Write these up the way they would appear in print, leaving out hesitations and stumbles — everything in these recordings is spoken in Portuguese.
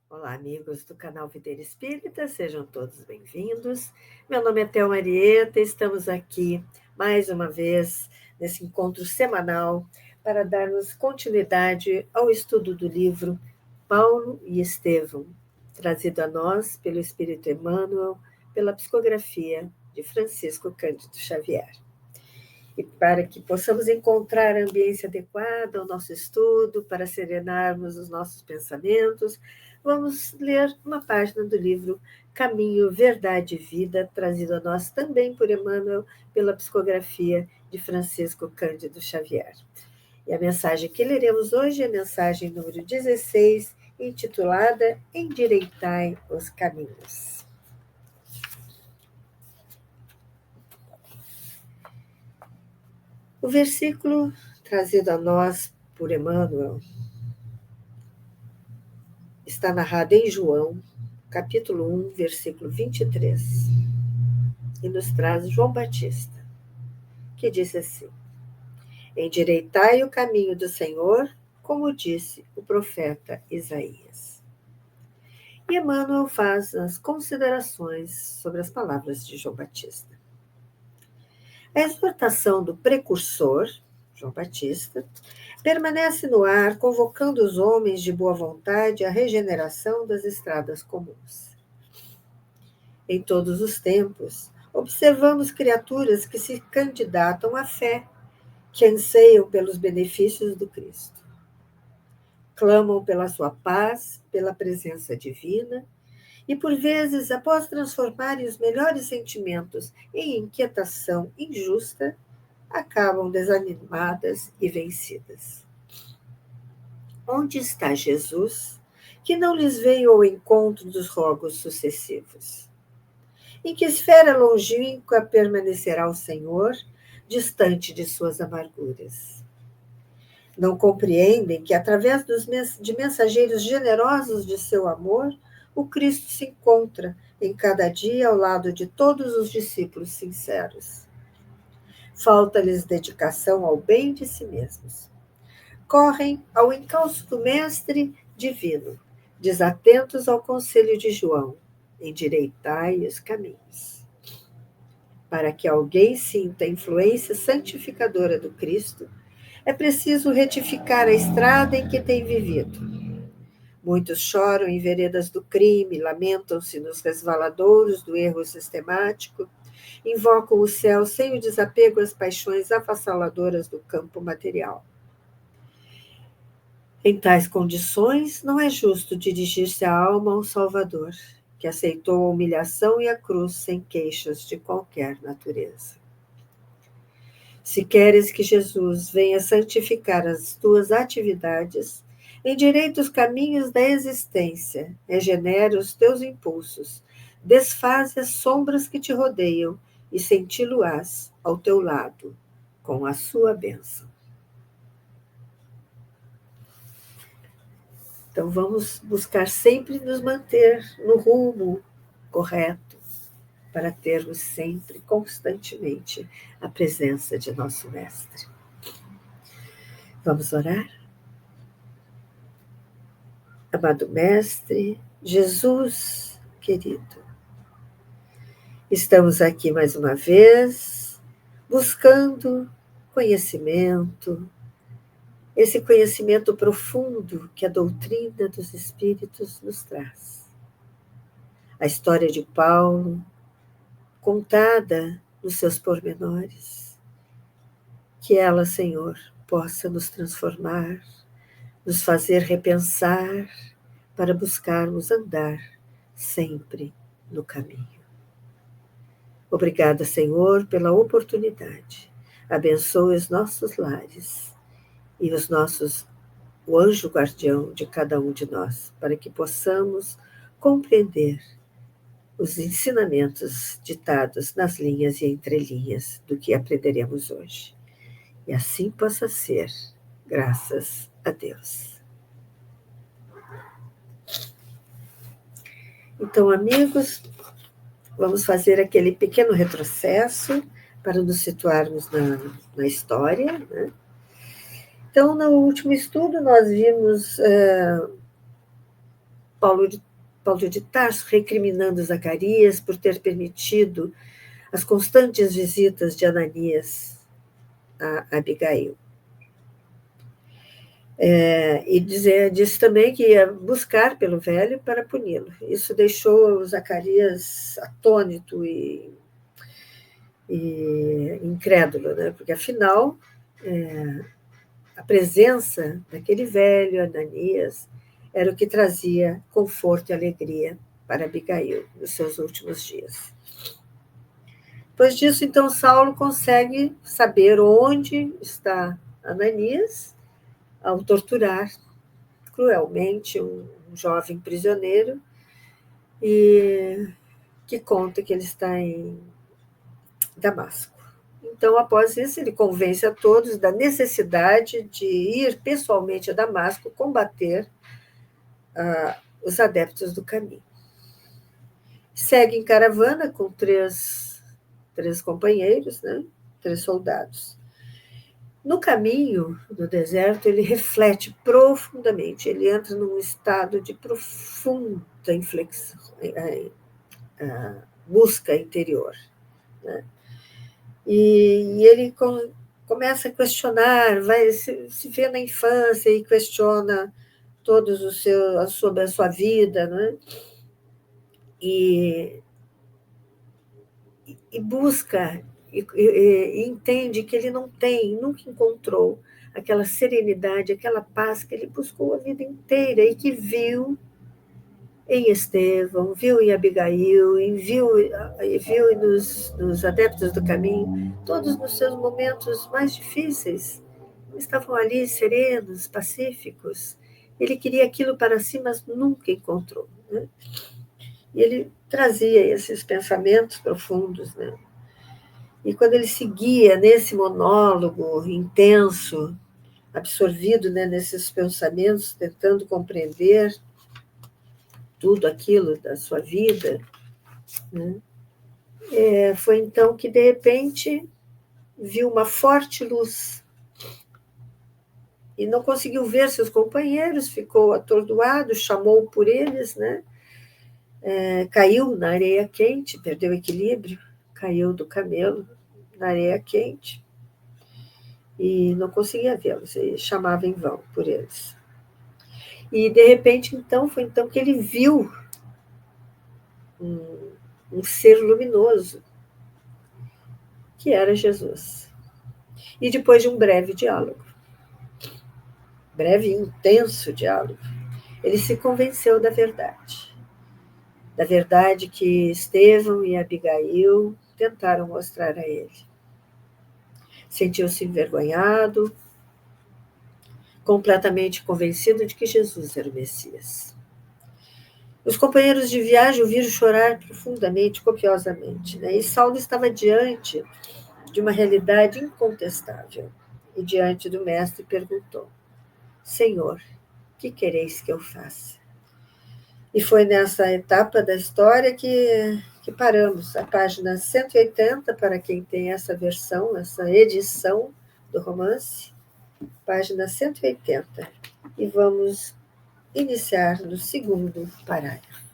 Olá, amigos do canal Videira Espírita, sejam todos bem-vindos. Meu nome é Thelma Arieta, estamos aqui mais uma vez nesse encontro semanal para darmos continuidade ao estudo do livro Paulo e Estevão, trazido a nós pelo Espírito Emmanuel, pela psicografia de Francisco Cândido Xavier. E para que possamos encontrar a ambiência adequada ao nosso estudo, para serenarmos os nossos pensamentos, vamos ler uma página do livro Caminho, Verdade e Vida, trazido a nós também por Emmanuel, pela psicografia de Francisco Cândido Xavier. E a mensagem que leremos hoje é a mensagem número 16, intitulada Endireitai os Caminhos. O versículo trazido a nós por Emmanuel está narrado em João, capítulo 1, versículo 23, e nos traz João Batista, que disse assim: Endireitai o caminho do Senhor, como disse o profeta Isaías. E Emmanuel faz as considerações sobre as palavras de João Batista. A exortação do precursor, João Batista, permanece no ar, convocando os homens de boa vontade à regeneração das estradas comuns. Em todos os tempos, observamos criaturas que se candidatam à fé, que anseiam pelos benefícios do Cristo. Clamam pela sua paz, pela presença divina, e por vezes, após transformarem os melhores sentimentos em inquietação injusta, acabam desanimadas e vencidas. Onde está Jesus, que não lhes veio ao encontro dos rogos sucessivos? Em que esfera longínqua permanecerá o Senhor, distante de suas amarguras? Não compreendem que, através de mensageiros generosos de seu amor, o Cristo se encontra em cada dia ao lado de todos os discípulos sinceros. Falta-lhes dedicação ao bem de si mesmos. Correm ao encalço do Mestre Divino, desatentos ao conselho de João: endireitai os caminhos. Para que alguém sinta a influência santificadora do Cristo, é preciso retificar a estrada em que tem vivido. Muitos choram em veredas do crime, lamentam-se nos resvaladouros do erro sistemático, invocam o céu sem o desapego às paixões avassaladoras do campo material. Em tais condições, não é justo dirigir-se a alma ao Salvador, que aceitou a humilhação e a cruz sem queixas de qualquer natureza. Se queres que Jesus venha santificar as tuas atividades, endireita os caminhos da existência, regenera os teus impulsos, desfaze as sombras que te rodeiam e senti-lo-ás ao teu lado, com a sua bênção. Então vamos buscar sempre nos manter no rumo correto, para termos sempre, constantemente, a presença de nosso Mestre. Vamos orar? Amado Mestre, Jesus querido, estamos aqui mais uma vez, buscando conhecimento, esse conhecimento profundo que a doutrina dos Espíritos nos traz. A história de Paulo, contada nos seus pormenores, que ela, Senhor, possa nos transformar, nos fazer repensar para buscarmos andar sempre no caminho. Obrigada, Senhor, pela oportunidade. Abençoe os nossos lares e o anjo guardião de cada um de nós, para que possamos compreender os ensinamentos ditados nas linhas e entrelinhas do que aprenderemos hoje. E assim possa ser, graças a Deus. Então, amigos, vamos fazer aquele pequeno retrocesso para nos situarmos na história, né? Então, no último estudo, nós vimos Paulo de Tarso recriminando Zacarias por ter permitido as constantes visitas de Ananias a Abigail. E disse também que ia buscar pelo velho para puni-lo. Isso deixou Zacarias atônito e incrédulo, né? Porque, afinal, a presença daquele velho, Ananias, era o que trazia conforto e alegria para Abigail nos seus últimos dias. Depois disso, então, Saulo consegue saber onde está Ananias ao torturar cruelmente um jovem prisioneiro e que conta que ele está em Damasco. Então, após isso, ele convence a todos da necessidade de ir pessoalmente a Damasco combater os adeptos do caminho. Segue em caravana com três companheiros, né? 3 soldados. No caminho, no deserto, ele reflete profundamente, ele entra num estado de profunda busca interior. Né? E ele começa a questionar, se vê na infância e questiona todos sobre a sua vida, né? E busca e entende que ele nunca encontrou aquela serenidade, aquela paz que ele buscou a vida inteira e que viu em Estevão, viu em Abigail, e viu nos adeptos do caminho, todos nos seus momentos mais difíceis. Estavam ali serenos, pacíficos. Ele queria aquilo para si, mas nunca encontrou. Né? E ele trazia esses pensamentos profundos, né? E quando ele seguia nesse monólogo intenso, absorvido, né, nesses pensamentos, tentando compreender tudo aquilo da sua vida, né, foi então que, de repente, viu uma forte luz e não conseguiu ver seus companheiros, ficou atordoado, chamou por eles, né, caiu na areia quente, perdeu o equilíbrio, caiu do camelo na areia quente e não conseguia vê-los, e chamava em vão por eles. E, de repente, foi então que ele viu um ser luminoso, que era Jesus. E depois de um breve diálogo, breve e intenso diálogo, ele se convenceu da verdade que Estevão e Abigail tentaram mostrar a ele. Sentiu-se envergonhado, completamente convencido de que Jesus era o Messias. Os companheiros de viagem o viram chorar profundamente, copiosamente, né? E Saulo estava diante de uma realidade incontestável. E diante do mestre perguntou: Senhor, que quereis que eu faça? E foi nessa etapa da história que paramos, a página 180, para quem tem essa versão, essa edição do romance, página 180. E vamos iniciar no segundo parágrafo.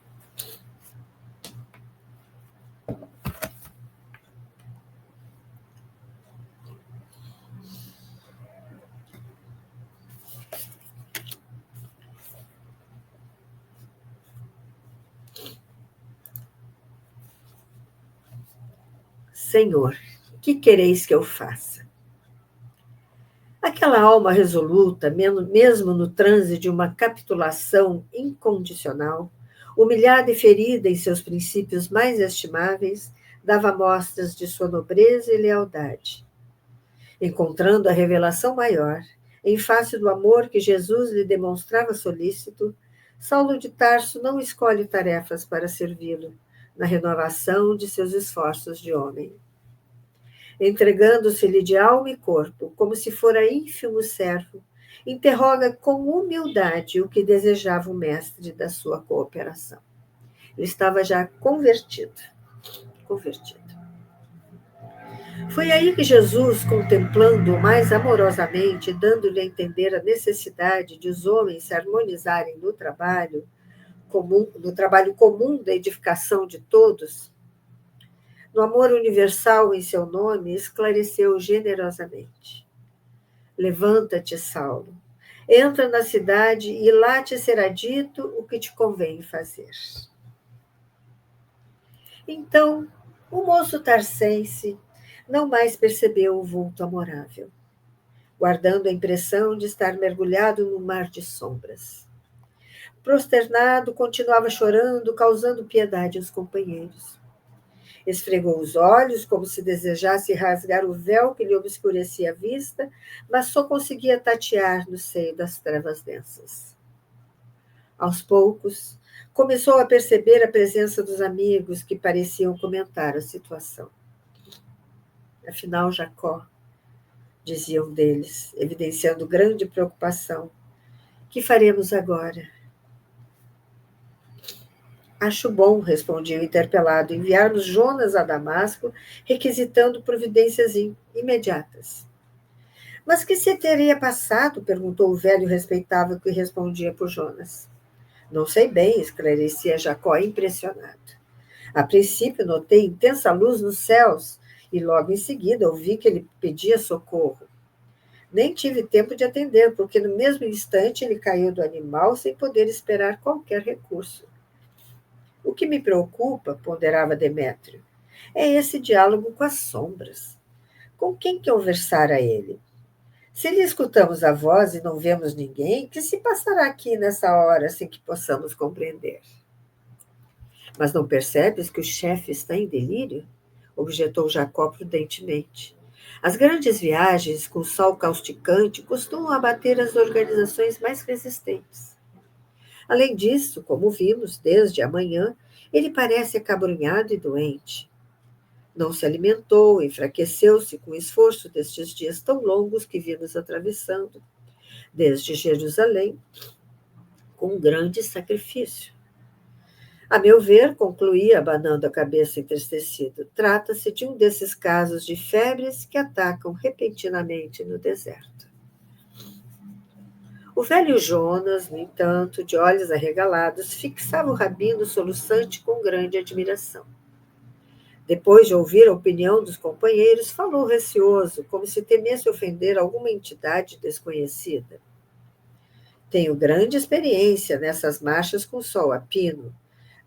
Senhor, que quereis que eu faça? Aquela alma resoluta, mesmo no transe de uma capitulação incondicional, humilhada e ferida em seus princípios mais estimáveis, dava mostras de sua nobreza e lealdade. Encontrando a revelação maior, em face do amor que Jesus lhe demonstrava solícito, Saulo de Tarso não escolhe tarefas para servi-lo, na renovação de seus esforços de homem. Entregando-se-lhe de alma e corpo, como se fora ínfimo servo, interroga com humildade o que desejava o mestre da sua cooperação. Ele estava já convertido. Foi aí que Jesus, contemplando-o mais amorosamente, dando-lhe a entender a necessidade de os homens se harmonizarem no trabalho, comum da edificação de todos, no amor universal em seu nome, esclareceu generosamente. Levanta-te, Saulo, entra na cidade e lá te será dito o que te convém fazer. Então, o moço tarcense não mais percebeu o vulto amorável, guardando a impressão de estar mergulhado num mar de sombras. Prosternado, continuava chorando, causando piedade aos companheiros. Esfregou os olhos, como se desejasse rasgar o véu que lhe obscurecia a vista, mas só conseguia tatear no seio das trevas densas. Aos poucos, começou a perceber a presença dos amigos que pareciam comentar a situação. Afinal, Jacó, dizia um deles, evidenciando grande preocupação, que faremos agora? Acho bom, respondia o interpelado, enviarmos Jonas a Damasco, requisitando providências imediatas. Mas que se teria passado? Perguntou o velho respeitável que respondia por Jonas. Não sei bem, esclarecia Jacó, impressionado. A princípio notei intensa luz nos céus e logo em seguida ouvi que ele pedia socorro. Nem tive tempo de atender, porque no mesmo instante ele caiu do animal sem poder esperar qualquer recurso. O que me preocupa, ponderava Demétrio, é esse diálogo com as sombras. Com quem conversara ele? Se lhe escutamos a voz e não vemos ninguém, que se passará aqui nessa hora sem que possamos compreender? Mas não percebes que o chefe está em delírio? Objetou Jacó prudentemente. As grandes viagens com sol causticante costumam abater as organizações mais resistentes. Além disso, como vimos, desde amanhã, ele parece acabrunhado e doente. Não se alimentou, enfraqueceu-se com o esforço destes dias tão longos que vimos atravessando, desde Jerusalém, com um grande sacrifício. A meu ver, concluía, abanando a cabeça entristecido, trata-se de um desses casos de febres que atacam repentinamente no deserto. O velho Jonas, no entanto, de olhos arregalados, fixava o rabino soluçante com grande admiração. Depois de ouvir a opinião dos companheiros, falou receoso, como se temesse ofender alguma entidade desconhecida. Tenho grande experiência nessas marchas com sol a pino.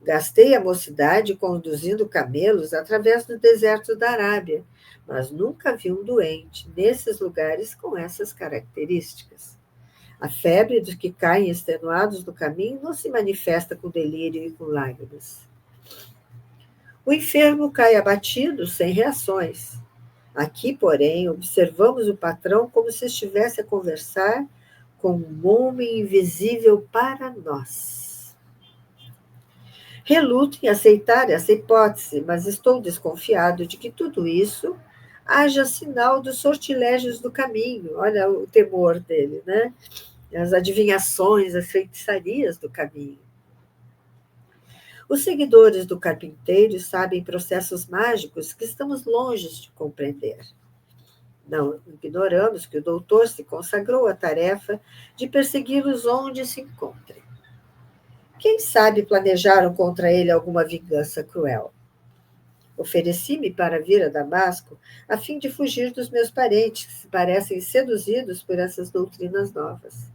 Gastei a mocidade conduzindo camelos através do deserto da Arábia, mas nunca vi um doente nesses lugares com essas características. A febre dos que caem extenuados no caminho não se manifesta com delírio e com lágrimas. O enfermo cai abatido, sem reações. Aqui, porém, observamos o patrão como se estivesse a conversar com um homem invisível para nós. Reluto em aceitar essa hipótese, mas estou desconfiado de que tudo isso haja sinal dos sortilégios do caminho. Olha o temor dele, né? As adivinhações, as feitiçarias do caminho. Os seguidores do carpinteiro sabem processos mágicos que estamos longe de compreender. Não ignoramos que o doutor se consagrou à tarefa de persegui-los onde se encontrem. Quem sabe planejaram contra ele alguma vingança cruel. Ofereci-me para vir a Damasco a fim de fugir dos meus parentes, que se parecem seduzidos por essas doutrinas novas.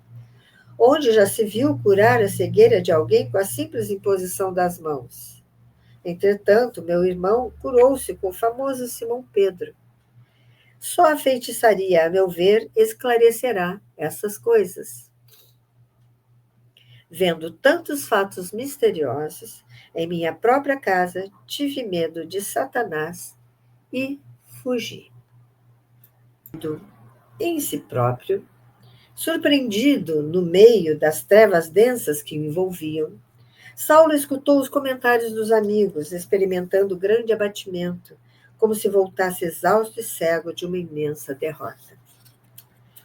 Onde já se viu curar a cegueira de alguém com a simples imposição das mãos? Entretanto, meu irmão curou-se com o famoso Simão Pedro. Só a feitiçaria, a meu ver, esclarecerá essas coisas. Vendo tantos fatos misteriosos, em minha própria casa, tive medo de Satanás e fugi. Em si próprio, surpreendido no meio das trevas densas que o envolviam, Saulo escutou os comentários dos amigos, experimentando grande abatimento, como se voltasse exausto e cego de uma imensa derrota.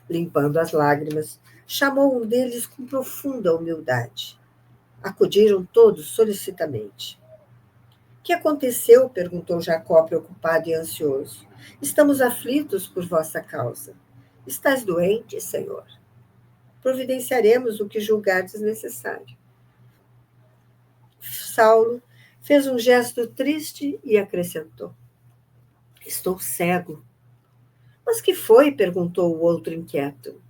Limpando as lágrimas, chamou um deles com profunda humildade. Acudiram todos solicitamente. O que aconteceu? Perguntou Jacó, preocupado e ansioso. Estamos aflitos por vossa causa. Estás doente, Senhor? Providenciaremos o que julgardes necessário. Saulo fez um gesto triste e acrescentou: estou cego. Mas que foi? Perguntou o outro inquieto.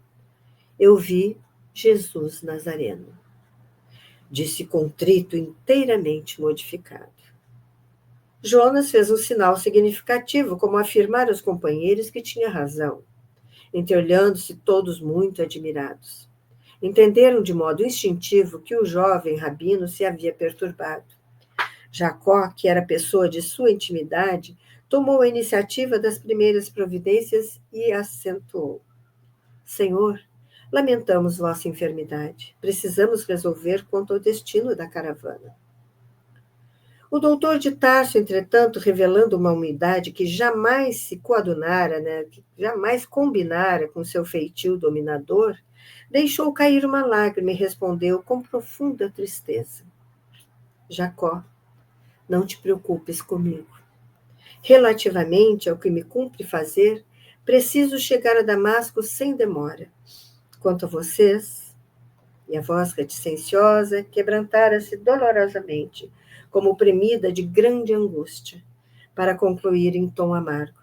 Eu vi Jesus Nazareno, disse contrito, inteiramente modificado. Jonas fez um sinal significativo, como afirmar aos companheiros que tinha razão, entreolhando-se todos muito admirados. Entenderam de modo instintivo que o jovem rabino se havia perturbado. Jacó, que era pessoa de sua intimidade, tomou a iniciativa das primeiras providências e acentuou: Senhor, lamentamos vossa enfermidade. Precisamos resolver quanto ao destino da caravana. O doutor de Tarso, entretanto, revelando uma humildade que jamais se coadunara, que jamais combinara com seu feitio dominador, deixou cair uma lágrima e respondeu com profunda tristeza: Jacó, não te preocupes comigo. Relativamente ao que me cumpre fazer, preciso chegar a Damasco sem demora. Quanto a vocês, e a voz reticenciosa quebrantara-se dolorosamente, como oprimida de grande angústia, para concluir em tom amargo: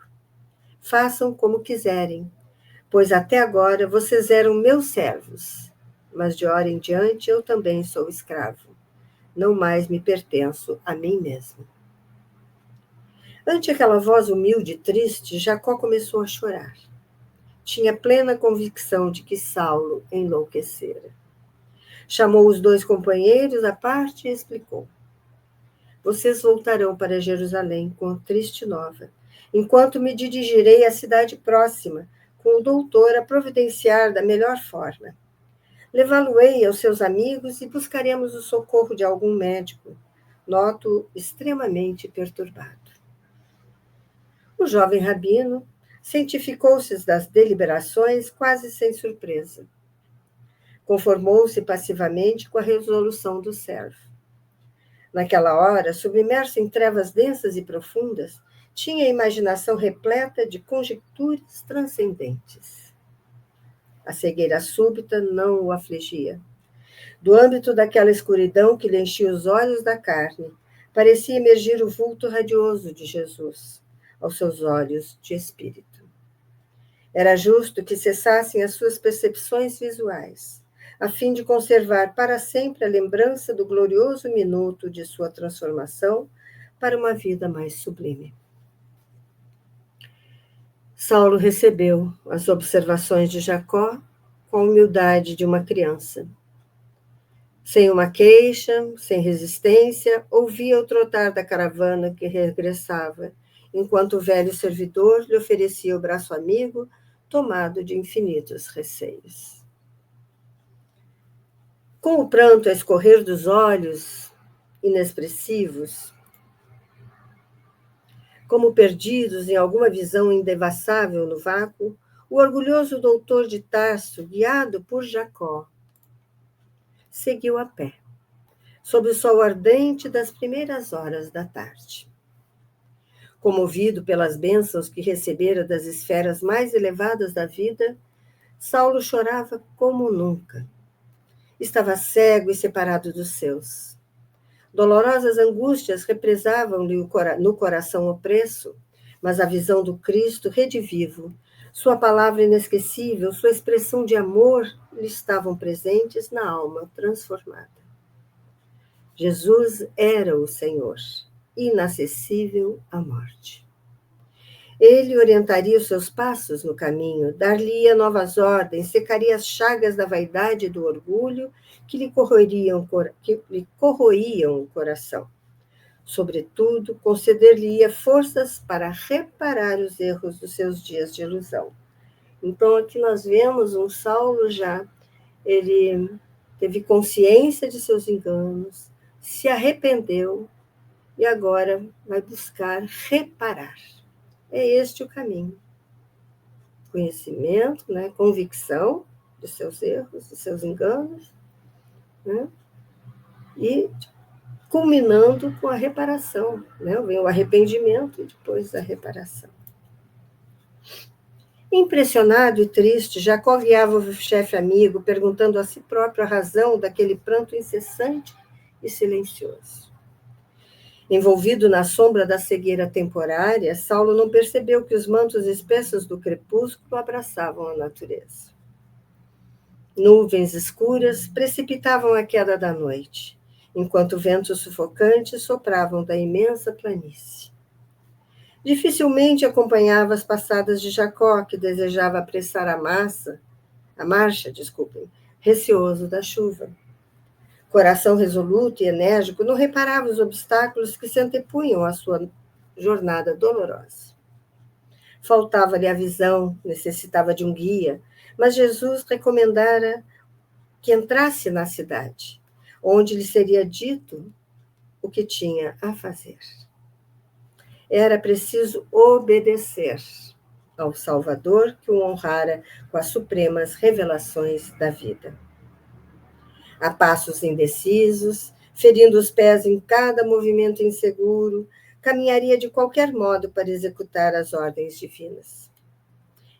façam como quiserem, pois até agora vocês eram meus servos, mas de hora em diante eu também sou escravo. Não mais me pertenço a mim mesmo. Ante aquela voz humilde e triste, Jacó começou a chorar. Tinha plena convicção de que Saulo enlouquecera. Chamou os dois companheiros à parte e explicou: vocês voltarão para Jerusalém com a triste nova, enquanto me dirigirei à cidade próxima, com o doutor a providenciar da melhor forma. Levá-lo-ei aos seus amigos e buscaremos o socorro de algum médico. Noto extremamente perturbado. O jovem rabino cientificou-se das deliberações quase sem surpresa. Conformou-se passivamente com a resolução do servo. Naquela hora, submerso em trevas densas e profundas, tinha a imaginação repleta de conjecturas transcendentes. A cegueira súbita não o afligia. Do âmbito daquela escuridão que lhe enchia os olhos da carne, parecia emergir o vulto radioso de Jesus, aos seus olhos de espírito. Era justo que cessassem as suas percepções visuais, a fim de conservar para sempre a lembrança do glorioso minuto de sua transformação para uma vida mais sublime. Saulo recebeu as observações de Jacó com a humildade de uma criança. Sem uma queixa, sem resistência, ouvia o trotar da caravana que regressava, enquanto o velho servidor lhe oferecia o braço amigo, tomado de infinitos receios. Com o pranto a escorrer dos olhos, inexpressivos, como perdidos em alguma visão indevassável no vácuo, o orgulhoso doutor de Tarso, guiado por Jacó, seguiu a pé, sob o sol ardente das primeiras horas da tarde. Comovido pelas bênçãos que recebera das esferas mais elevadas da vida, Saulo chorava como nunca. Estava cego e separado dos seus. Dolorosas angústias represavam-lhe no coração opresso, mas a visão do Cristo redivivo, sua palavra inesquecível, sua expressão de amor lhe estavam presentes na alma transformada. Jesus era o Senhor, inacessível à morte. Ele orientaria os seus passos no caminho, dar-lhe-ia novas ordens, secaria as chagas da vaidade e do orgulho que lhe corroíam o coração. Sobretudo, conceder-lhe-ia forças para reparar os erros dos seus dias de ilusão. Então, aqui nós vemos um Saulo já, ele teve consciência de seus enganos, se arrependeu e agora vai buscar reparar. É este o caminho. Conhecimento, convicção dos seus erros, dos seus enganos, e culminando com a reparação. Vem o arrependimento e depois a reparação. Impressionado e triste, Jacó guiava o chefe amigo, perguntando a si próprio a razão daquele pranto incessante e silencioso. Envolvido na sombra da cegueira temporária, Saulo não percebeu que os mantos espessos do crepúsculo abraçavam a natureza. Nuvens escuras precipitavam a queda da noite, enquanto ventos sufocantes sopravam da imensa planície. Dificilmente acompanhava as passadas de Jacó, que desejava apressar a marcha, receoso da chuva. Coração resoluto e enérgico, não reparava os obstáculos que se antepunham à sua jornada dolorosa. Faltava-lhe a visão, necessitava de um guia, mas Jesus recomendara que entrasse na cidade, onde lhe seria dito o que tinha a fazer. Era preciso obedecer ao Salvador, que o honrara com as supremas revelações da vida. A passos indecisos, ferindo os pés em cada movimento inseguro, caminharia de qualquer modo para executar as ordens divinas.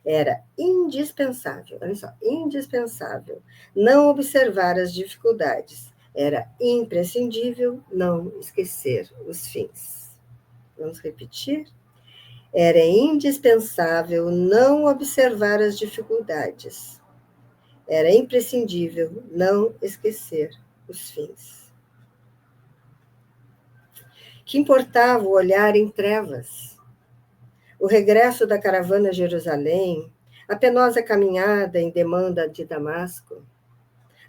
Era indispensável, olha só, indispensável não observar as dificuldades. Era imprescindível não esquecer os fins. Vamos repetir? Era indispensável não observar as dificuldades. Era imprescindível não esquecer os fins. Que importava o olhar em trevas? O regresso da caravana a Jerusalém, a penosa caminhada em demanda de Damasco,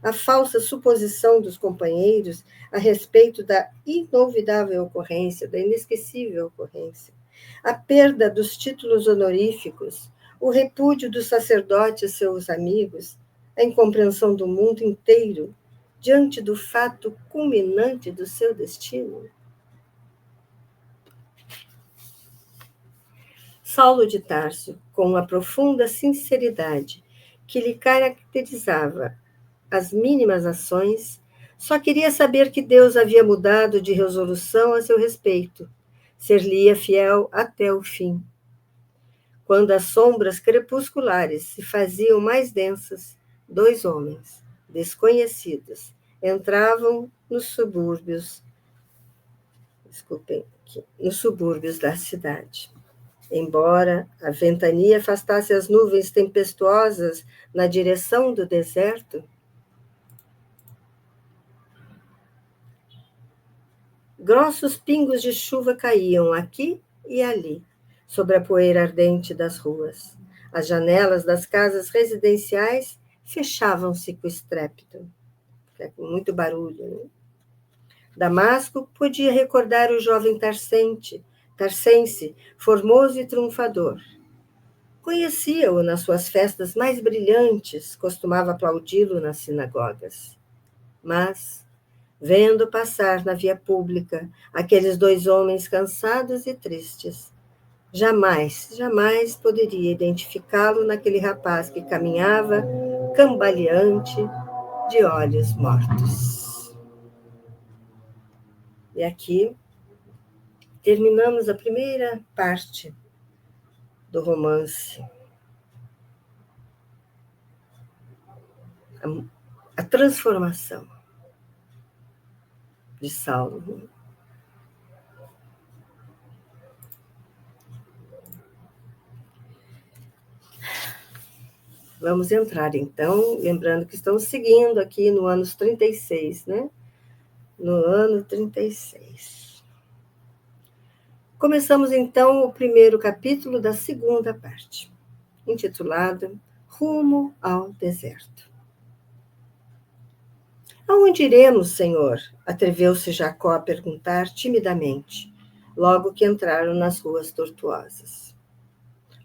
a falsa suposição dos companheiros a respeito da inolvidável ocorrência, da inesquecível ocorrência, a perda dos títulos honoríficos, o repúdio dos sacerdotes a seus amigos, a incompreensão do mundo inteiro diante do fato culminante do seu destino. Saulo de Tarso, com uma profunda sinceridade que lhe caracterizava as mínimas ações, só queria saber que Deus havia mudado de resolução a seu respeito, ser-lhe-ia fiel até o fim. Quando as sombras crepusculares se faziam mais densas, 2 homens, desconhecidos, entravam nos subúrbios da cidade. Embora a ventania afastasse as nuvens tempestuosas na direção do deserto, grossos pingos de chuva caíam aqui e ali, sobre a poeira ardente das ruas. As janelas das casas residenciais fechavam-se com estrépito, com muito barulho, né? Damasco podia recordar o jovem tarsense, formoso e triunfador. Conhecia-o nas suas festas mais brilhantes, costumava aplaudi-lo nas sinagogas. Mas, vendo passar na via pública aqueles 2 homens cansados e tristes, jamais poderia identificá-lo naquele rapaz que caminhava cambaleante, de olhos mortos. E aqui terminamos a primeira parte do romance. A transformação de Saulo. Vamos entrar, então, lembrando que estamos seguindo aqui no ano 36, né? No ano 36. Começamos, então, o primeiro capítulo da segunda parte, intitulado Rumo ao Deserto. Aonde iremos, Senhor? Atreveu-se Jacó a perguntar timidamente, logo que entraram nas ruas tortuosas.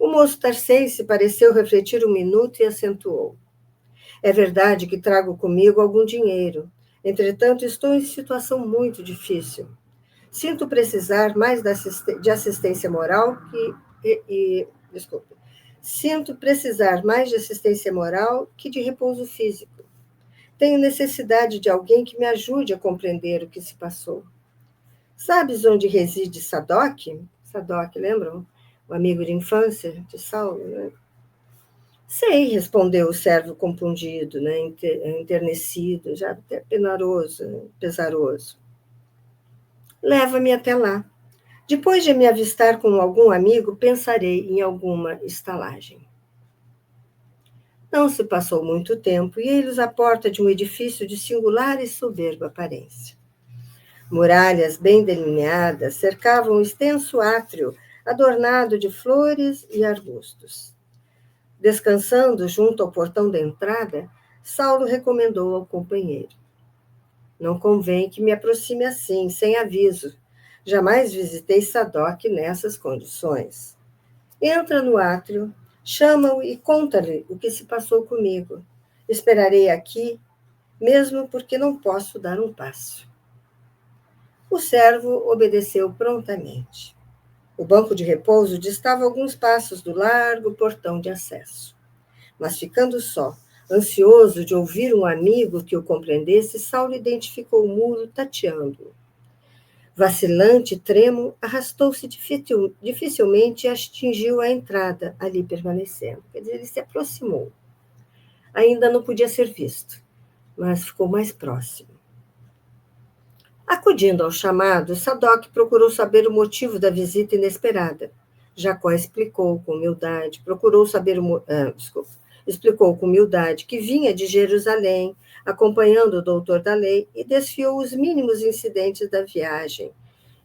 O moço tarsense pareceu refletir um minuto e acentuou. É verdade que trago comigo algum dinheiro. Entretanto, estou em situação muito difícil. Sinto precisar mais de assistência moral Sinto precisar mais de assistência moral que de repouso físico. Tenho necessidade de alguém que me ajude a compreender o que se passou. Sabes onde reside Sadoc? Sadoc, lembram? O amigo de infância de Saulo, né? Sei, respondeu o servo compungido, né, enternecido, já até pesaroso. Leva-me até lá. Depois de me avistar com algum amigo, pensarei em alguma estalagem. Não se passou muito tempo e eles à porta de um edifício de singular e soberba aparência. Muralhas bem delineadas cercavam um extenso átrio adornado de flores e arbustos. Descansando junto ao portão da entrada, Saulo recomendou ao companheiro: Não convém que me aproxime assim, sem aviso. Jamais visitei Sadoc nessas condições. Entra no átrio, chama-o e conta-lhe o que se passou comigo. Esperarei aqui, mesmo porque não posso dar um passo. O servo obedeceu prontamente. O banco de repouso distava alguns passos do largo portão de acesso. Mas ficando só, ansioso de ouvir um amigo que o compreendesse, Saulo identificou o muro tateando-o. Vacilante e trêmulo, arrastou-se dificilmente e atingiu a entrada, ali permanecendo. Quer dizer, ele se aproximou. Ainda não podia ser visto, mas ficou mais próximo. Acudindo ao chamado, Sadoc procurou saber o motivo da visita inesperada. Jacó explicou com humildade, explicou com humildade que vinha de Jerusalém, acompanhando o doutor da lei, e desfiou os mínimos incidentes da viagem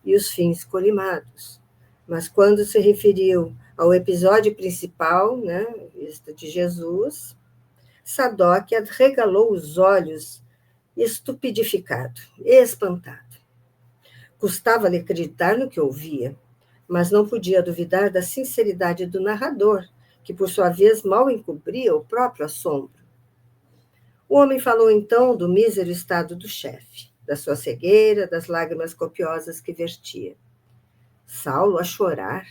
e os fins colimados. Mas quando se referiu ao episódio principal, né, vista de Jesus, Sadoc arregalou os olhos, estupidificado, espantado. Custava-lhe acreditar no que ouvia, mas não podia duvidar da sinceridade do narrador, que por sua vez mal encobria o próprio assombro. O homem falou então do mísero estado do chefe, da sua cegueira, das lágrimas copiosas que vertia. Saulo a chorar.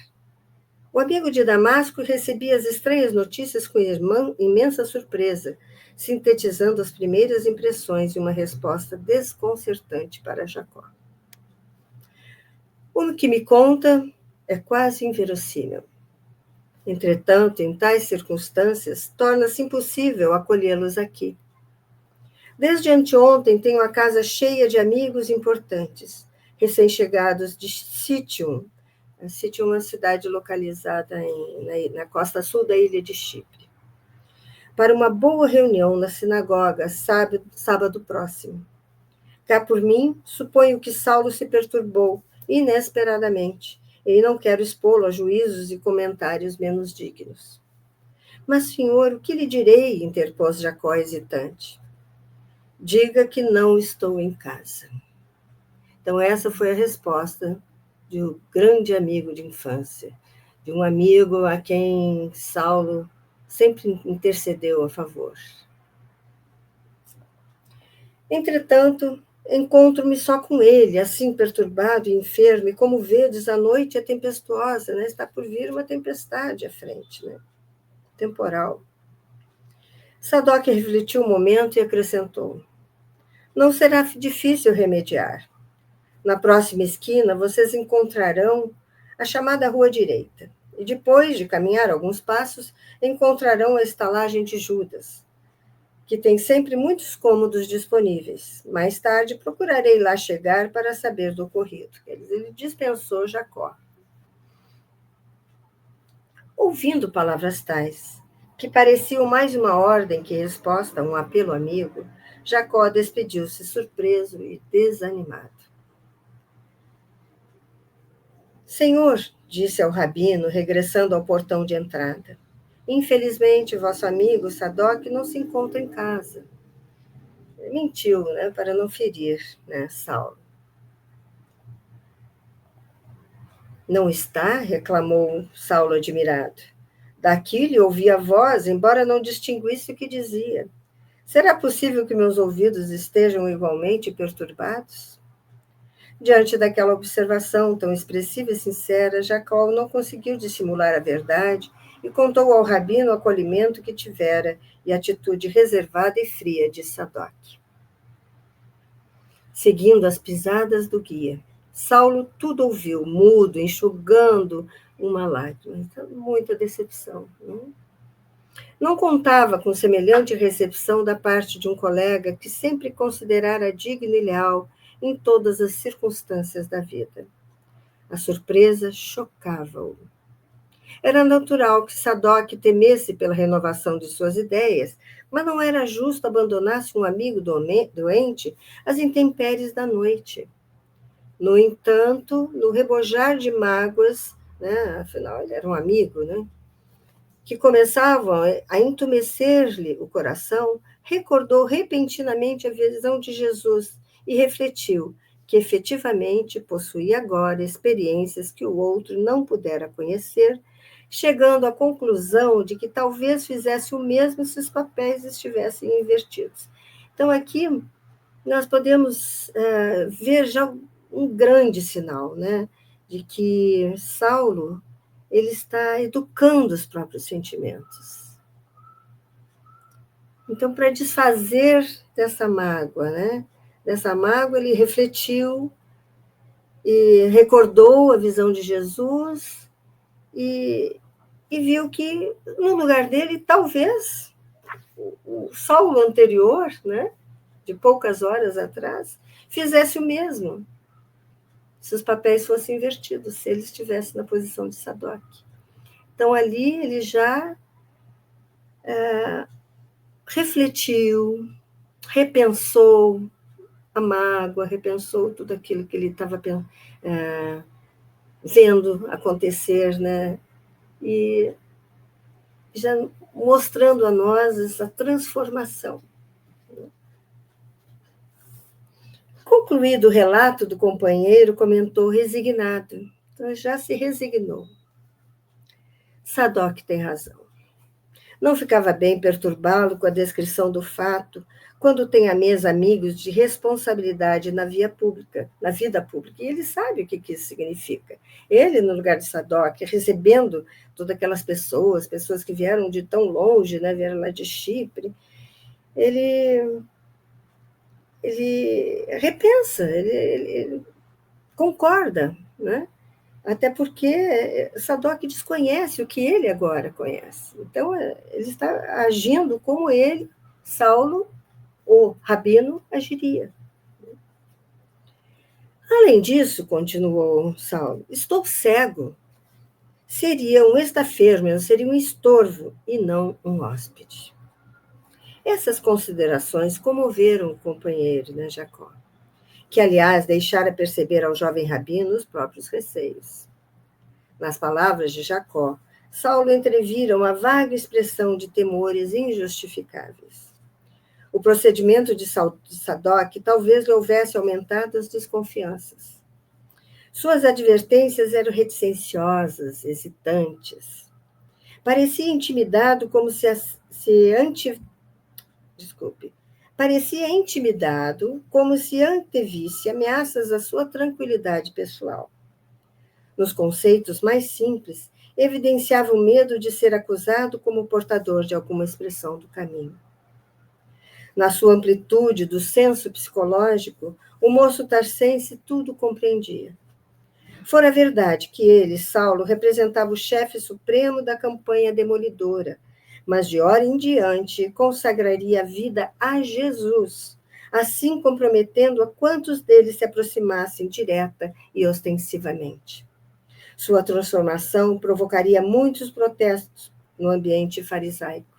O amigo de Damasco recebia as estranhas notícias com imensa surpresa, sintetizando as primeiras impressões e uma resposta desconcertante para Jacó. O que me conta é quase inverossímil. Entretanto, em tais circunstâncias, torna-se impossível acolhê-los aqui. Desde anteontem tenho a casa cheia de amigos importantes, recém-chegados de Citium. Citium é uma cidade localizada na costa sul da ilha de Chipre. Para uma boa reunião na sinagoga, sábado próximo. Cá por mim, suponho que Saulo se perturbou inesperadamente, e não quero expô-lo a juízos e comentários menos dignos. Mas, senhor, o que lhe direi? Interpôs Jacó hesitante. Diga que não estou em casa. Então, essa foi a resposta de um grande amigo de infância, de um amigo a quem Saulo sempre intercedeu a favor. Entretanto, encontro-me só com ele, assim perturbado e enfermo, e como vedes, a noite é tempestuosa, né? Está por vir uma tempestade à frente, né? Temporal. Sadoc refletiu um momento e acrescentou: Não será difícil remediar. Na próxima esquina, vocês encontrarão a chamada Rua Direita, e depois de caminhar alguns passos, encontrarão a estalagem de Judas, que tem sempre muitos cômodos disponíveis. Mais tarde, procurarei lá chegar para saber do ocorrido. Ele dispensou Jacó. Ouvindo palavras tais, que pareciam mais uma ordem que resposta a um apelo amigo, Jacó despediu-se surpreso e desanimado. Senhor, disse ao rabino, regressando ao portão de entrada, infelizmente vosso amigo Sadoc não se encontra em casa. Mentiu, né, para não ferir, né, Saulo. Não está? Reclamou Saulo admirado. Daqui lhe ouvi a voz, embora não distinguisse o que dizia. Será possível que meus ouvidos estejam igualmente perturbados? Diante daquela observação tão expressiva e sincera, Jacó não conseguiu dissimular a verdade e contou ao rabino o acolhimento que tivera e a atitude reservada e fria de Sadoc. Seguindo as pisadas do guia, Saulo tudo ouviu, mudo, enxugando uma lágrima. Então, muita decepção. Né? Não contava com semelhante recepção da parte de um colega que sempre considerara digno e leal em todas as circunstâncias da vida. A surpresa chocava-o. Era natural que Sadoc temesse pela renovação de suas ideias, mas não era justo abandonar-se um amigo doente às intempéries da noite. No entanto, no rebojar de mágoas, né, afinal ele era um amigo, né, que começavam a entumecer-lhe o coração, recordou repentinamente a visão de Jesus e refletiu que efetivamente possuía agora experiências que o outro não pudera conhecer, chegando à conclusão de que talvez fizesse o mesmo se os papéis estivessem invertidos. Então, aqui nós podemos ver já um grande sinal, né, de que Saulo ele está educando os próprios sentimentos. Então, para desfazer dessa mágoa, né, dessa mágoa, ele refletiu e recordou a visão de Jesus e viu que, no lugar dele, talvez o Saulo anterior, né, de poucas horas atrás, fizesse o mesmo, se os papéis fossem invertidos, se ele estivesse na posição de Sadoc. Então, ali ele já refletiu, repensou a mágoa, repensou tudo aquilo que ele estava vendo acontecer, né? E já mostrando a nós essa transformação. Concluído o relato do companheiro, comentou resignado. Então, já se resignou. Sadoc tem razão. Não ficava bem perturbá-lo com a descrição do fato, quando tem à mesa amigos de responsabilidade na vida pública. E ele sabe o que isso significa. Ele, no lugar de Sadoc, recebendo todas aquelas pessoas que vieram de tão longe, né, vieram lá de Chipre, ele repensa, ele concorda, né? Até porque Sadoc desconhece o que ele agora conhece. Então, ele está agindo como ele, Saulo, o rabino, agiria. Além disso, continuou Saulo, estou cego. Seria um estafermo, seria um estorvo e não um hóspede. Essas considerações comoveram o companheiro, né, Jacó, que, aliás, deixara perceber ao jovem rabino os próprios receios. Nas palavras de Jacó, Saulo entrevira uma vaga expressão de temores injustificáveis. O procedimento de Sadoc talvez lhe houvesse aumentado as desconfianças. Suas advertências eram reticenciosas, hesitantes. Parecia intimidado como Parecia intimidado como se antevisse ameaças à sua tranquilidade pessoal. Nos conceitos mais simples, evidenciava o medo de ser acusado como portador de alguma expressão do caminho. Na sua amplitude do senso psicológico, o moço tarcense tudo compreendia. Fora verdade que ele, Saulo, representava o chefe supremo da campanha demolidora, mas de hora em diante consagraria a vida a Jesus, assim comprometendo a quantos deles se aproximassem direta e ostensivamente. Sua transformação provocaria muitos protestos no ambiente farisaico.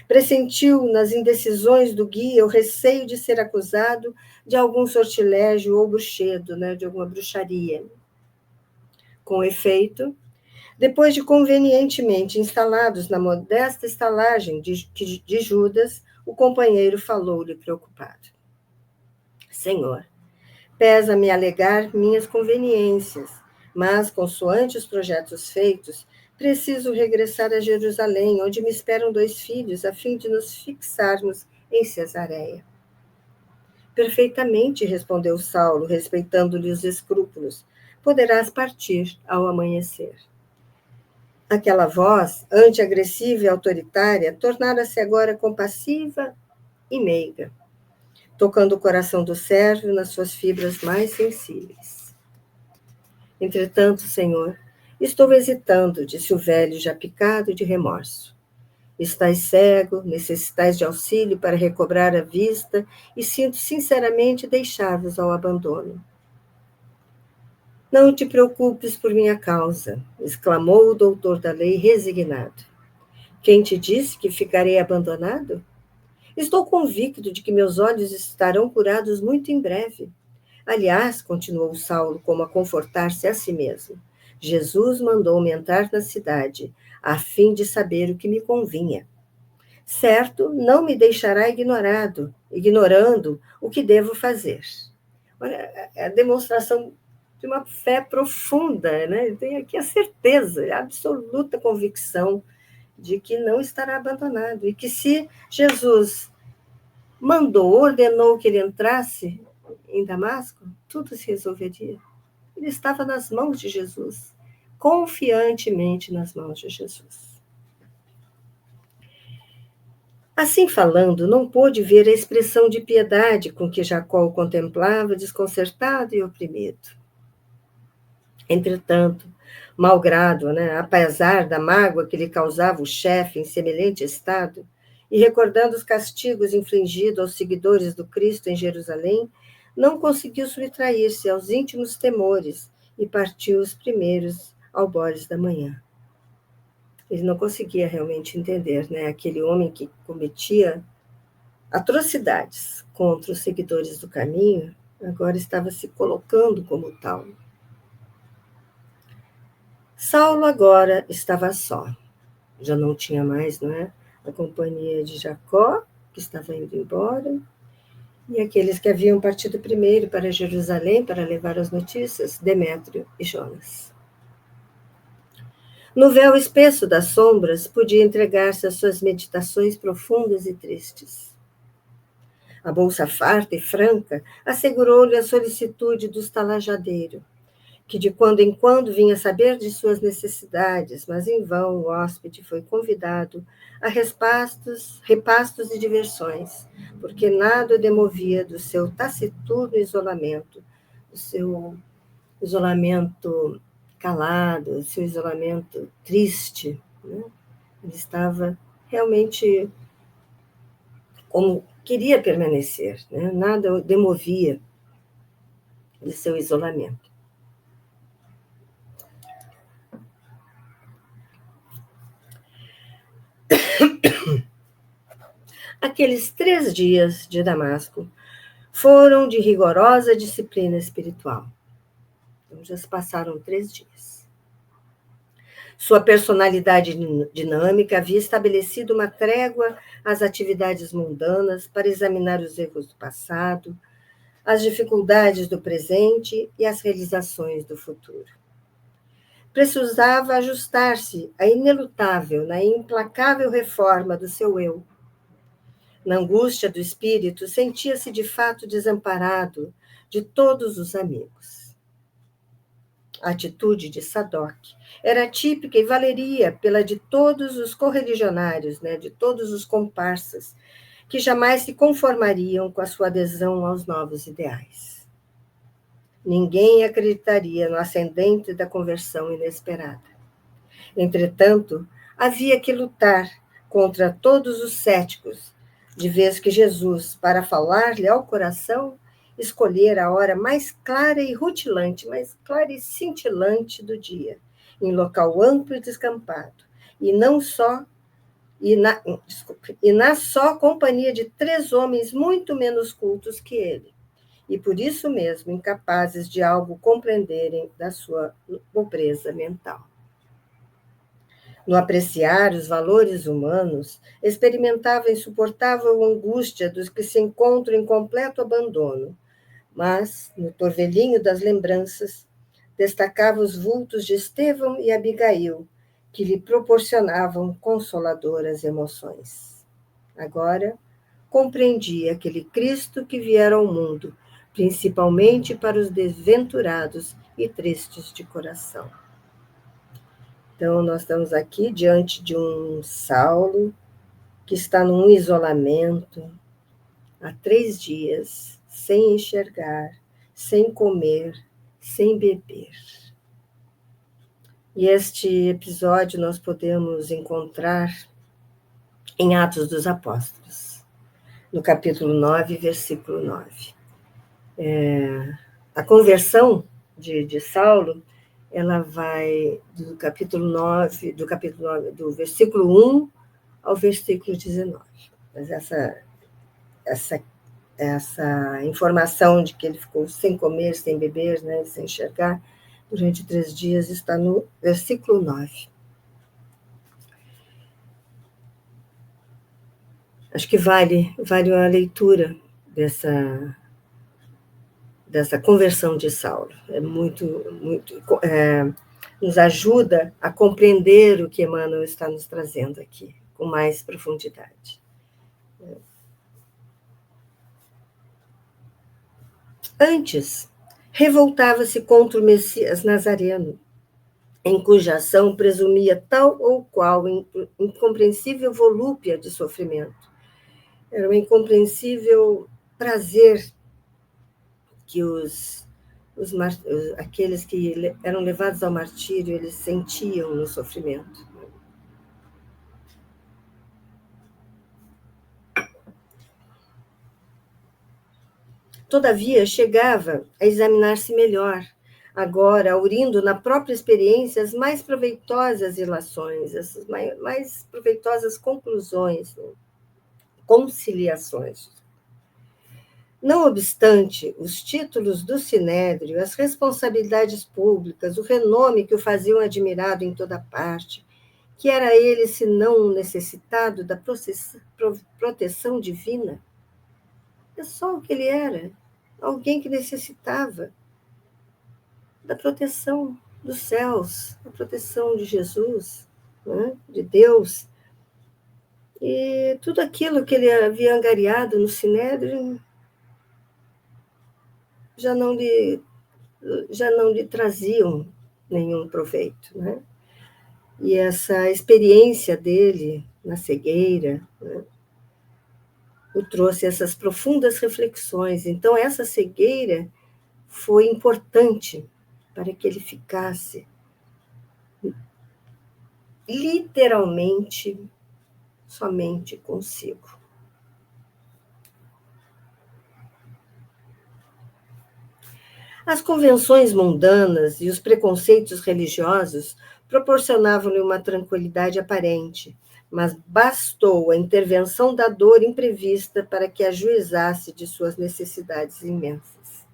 Pressentiu nas indecisões do guia o receio de ser acusado de algum sortilégio ou bruxedo, né, de alguma bruxaria. Com efeito, depois de convenientemente instalados na modesta estalagem de Judas, o companheiro falou-lhe preocupado. Senhor, pesa-me alegar minhas conveniências, mas, consoante os projetos feitos, preciso regressar a Jerusalém, onde me esperam 2 filhos, a fim de nos fixarmos em Cesareia. Perfeitamente, respondeu Saulo, respeitando-lhe os escrúpulos. Poderás partir ao amanhecer. Aquela voz, anti-agressiva e autoritária, tornara-se agora compassiva e meiga, tocando o coração do servo nas suas fibras mais sensíveis. Entretanto, Senhor, estou hesitando, disse o velho, já picado de remorso. Estais cego, necessitais de auxílio para recobrar a vista e sinto sinceramente deixar-vos ao abandono. Não te preocupes por minha causa, exclamou o doutor da lei resignado. Quem te disse que ficarei abandonado? Estou convicto de que meus olhos estarão curados muito em breve. Aliás, continuou Saulo, como a confortar-se a si mesmo, Jesus mandou-me entrar na cidade, a fim de saber o que me convinha. Certo, não me deixará ignorando o que devo fazer. Olha, é a demonstração de uma fé profunda, né? Tem aqui a certeza, a absoluta convicção de que não estará abandonado e que se Jesus ordenou que ele entrasse em Damasco, tudo se resolveria. Ele estava nas mãos de Jesus, confiantemente nas mãos de Jesus. Assim falando, não pôde ver a expressão de piedade com que Jacó o contemplava, desconcertado e oprimido. Entretanto, malgrado, apesar da mágoa que lhe causava o chefe em semelhante estado, e recordando os castigos infligidos aos seguidores do Cristo em Jerusalém, não conseguiu subtrair-se aos íntimos temores e partiu os primeiros albores da manhã. Ele não conseguia realmente entender, aquele homem que cometia atrocidades contra os seguidores do caminho, agora estava se colocando como tal. Saulo agora estava só. Já não tinha mais, a companhia de Jacó, que estava indo embora, e aqueles que haviam partido primeiro para Jerusalém para levar as notícias, Demétrio e Jonas. No véu espesso das sombras, podia entregar-se às suas meditações profundas e tristes. A bolsa farta e franca assegurou-lhe a solicitude do estalajadeiro, que de quando em quando vinha saber de suas necessidades, mas em vão o hóspede foi convidado a repastos e diversões, porque nada o demovia do seu taciturno isolamento, do seu isolamento calado, do seu isolamento triste. Ele estava realmente como queria permanecer, nada o demovia do seu isolamento. Aqueles 3 dias de Damasco foram de rigorosa disciplina espiritual. Então, já se passaram 3 dias. Sua personalidade dinâmica havia estabelecido uma trégua às atividades mundanas para examinar os erros do passado, as dificuldades do presente e as realizações do futuro. Precisava ajustar-se à inelutável, na implacável reforma do seu eu. Na angústia do espírito, sentia-se de fato desamparado de todos os amigos. A atitude de Sadoc era típica e valeria pela de todos os correligionários, de todos os comparsas, que jamais se conformariam com a sua adesão aos novos ideais. Ninguém acreditaria no ascendente da conversão inesperada. Entretanto, havia que lutar contra todos os céticos, de vez que Jesus, para falar-lhe ao coração, escolhera a hora mais clara e rutilante, mais clara e cintilante do dia, em local amplo e descampado, e na só companhia de 3 homens muito menos cultos que ele, e por isso mesmo incapazes de algo compreenderem da sua pobreza mental. No apreciar os valores humanos, experimentava a insuportável angústia dos que se encontram em completo abandono, mas, no torvelinho das lembranças, destacava os vultos de Estevão e Abigail, que lhe proporcionavam consoladoras emoções. Agora, compreendia aquele Cristo que viera ao mundo, principalmente para os desventurados e tristes de coração. Então, nós estamos aqui diante de um Saulo que está num isolamento há 3 dias, sem enxergar, sem comer, sem beber. E este episódio nós podemos encontrar em Atos dos Apóstolos, no capítulo 9, versículo 9. A conversão de Saulo, ela vai do capítulo 9, do versículo 1 ao versículo 19. Mas essa informação de que ele ficou sem comer, sem beber, né, sem enxergar, durante 3 dias, está no versículo 9. Acho que vale a leitura dessa conversão de Saulo. É muito nos ajuda a compreender o que Emmanuel está nos trazendo aqui, com mais profundidade. Antes, revoltava-se contra o Messias Nazareno, em cuja ação presumia tal ou qual incompreensível volúpia de sofrimento. Era um incompreensível prazer que aqueles que eram levados ao martírio, eles sentiam no sofrimento. Todavia, chegava a examinar-se melhor, agora, aurindo na própria experiência as mais proveitosas ilações, as mais proveitosas conclusões, conciliações. Não obstante os títulos do Sinédrio, as responsabilidades públicas, o renome que o faziam admirado em toda parte, que era ele, senão necessitado da proteção divina? É só o que ele era, alguém que necessitava da proteção dos céus, da proteção de Jesus, né, de Deus. E tudo aquilo que ele havia angariado no Sinédrio já não lhe traziam nenhum proveito, né? E essa experiência dele na cegueira, né, o trouxe essas profundas reflexões. Então, essa cegueira foi importante para que ele ficasse literalmente somente consigo. As convenções mundanas e os preconceitos religiosos proporcionavam-lhe uma tranquilidade aparente, mas bastou a intervenção da dor imprevista para que ajuizasse de suas necessidades imensas.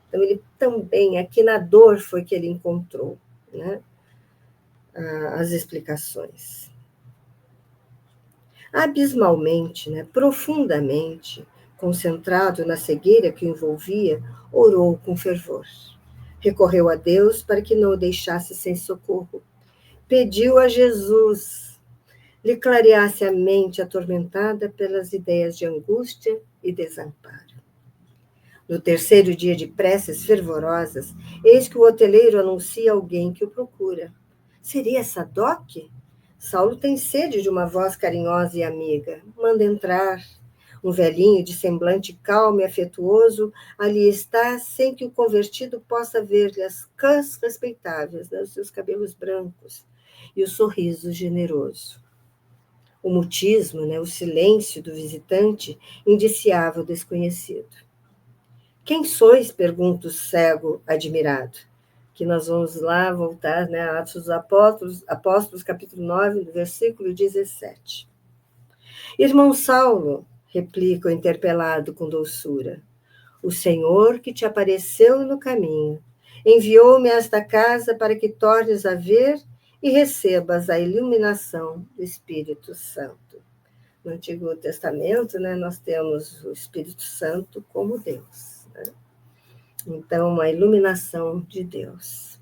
Então, ele também, aqui na dor, foi que ele encontrou, né, as explicações. Abismalmente, né, profundamente, concentrado na cegueira que o envolvia, orou com fervor. Recorreu a Deus para que não o deixasse sem socorro. Pediu a Jesus lhe clareasse a mente atormentada pelas ideias de angústia e desamparo. No terceiro dia de preces fervorosas, eis que o hoteleiro anuncia alguém que o procura. Seria Sadoc? Saulo tem sede de uma voz carinhosa e amiga. Manda entrar. Um velhinho de semblante calmo e afetuoso ali está, sem que o convertido possa ver-lhe as cãs respeitáveis, né, os seus cabelos brancos e o sorriso generoso. O mutismo, né, o silêncio do visitante, indiciava o desconhecido. Quem sois? Pergunta o cego admirado. Que nós vamos lá voltar, né, a Atos dos Apóstolos, capítulo 9, versículo 17. Irmão Saulo, replica o interpelado com doçura, o Senhor que te apareceu no caminho enviou-me a esta casa para que tornes a ver e recebas a iluminação do Espírito Santo. No Antigo Testamento, né, nós temos o Espírito Santo como Deus, né? Então, a iluminação de Deus.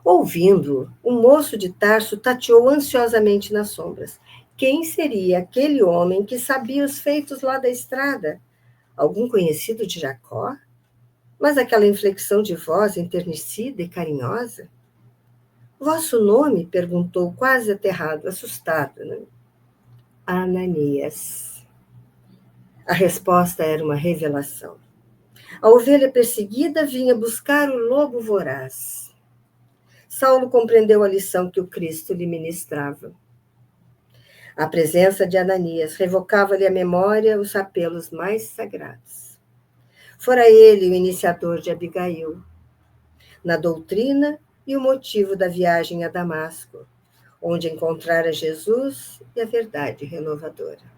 Ouvindo, o moço de Tarso tateou ansiosamente nas sombras. Quem seria aquele homem que sabia os feitos lá da estrada? Algum conhecido de Jacó? Mas aquela inflexão de voz enternecida e carinhosa? Vosso nome? Perguntou, quase aterrado, assustado, né? Ananias. A resposta era uma revelação. A ovelha perseguida vinha buscar o lobo voraz. Saulo compreendeu a lição que o Cristo lhe ministrava. A presença de Ananias revocava-lhe a memória os apelos mais sagrados. Fora ele o iniciador de Abigail, na doutrina e o motivo da viagem a Damasco, onde encontrara Jesus e a verdade renovadora.